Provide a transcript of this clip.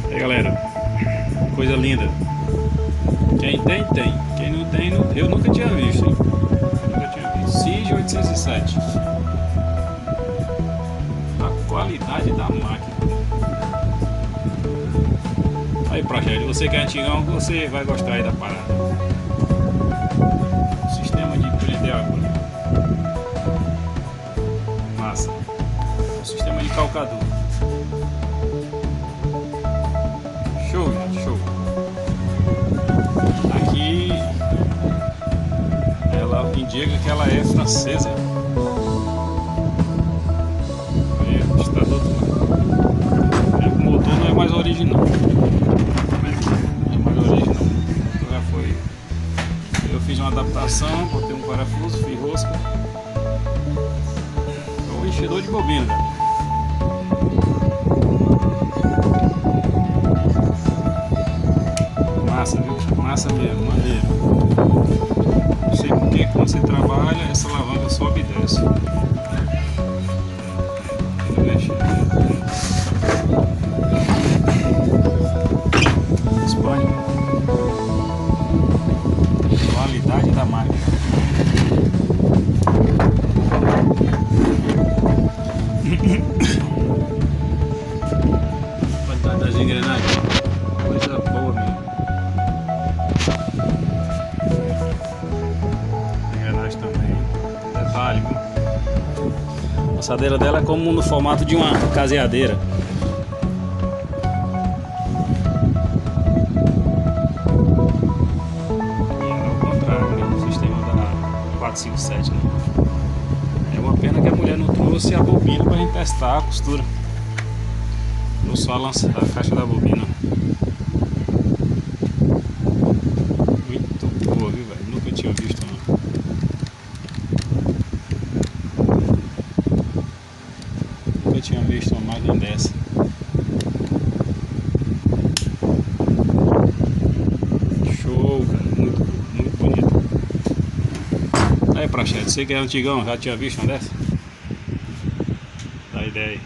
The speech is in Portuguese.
Aí galera, coisa linda. Quem tem, tem. Quem não tem, não... eu nunca tinha visto, hein? Nunca tinha visto. CIG 807. A qualidade da máquina. Aí, projeto, você que é antigão, você vai gostar aí da parada. Sistema de prender agulha. Massa. Sistema de calcador. Show, gente, show. Aqui ela indica que ela é francesa. Está do outro lado. O motor não é mais original. Não é mais original. Já foi. Eu fiz uma adaptação, botei um parafuso, fiz rosca. É um enchedor de bobina, cara. Massa, viu? Massa mesmo, maneiro. Não sei porque quando você trabalha, essa alavanca sobe e desce. Espanha. Qualidade da máquina. Qualidade das engrenagens. Coisa boa mesmo. Engrenagem também. Detalhe, viu? A passadeira dela é como no formato de uma caseadeira. E é ao contrário, né? O sistema da 457, né? É uma pena que a mulher não trouxe a bobina pra gente testar a costura. Ou só a caixa da bobina. Muito boa, viu, velho? Nunca tinha visto, não. Nunca tinha visto uma máquina dessa. Show, cara. Muito bonito. Aí, Prachete, você que é antigão, já tinha visto uma dessa? Dá ideia aí.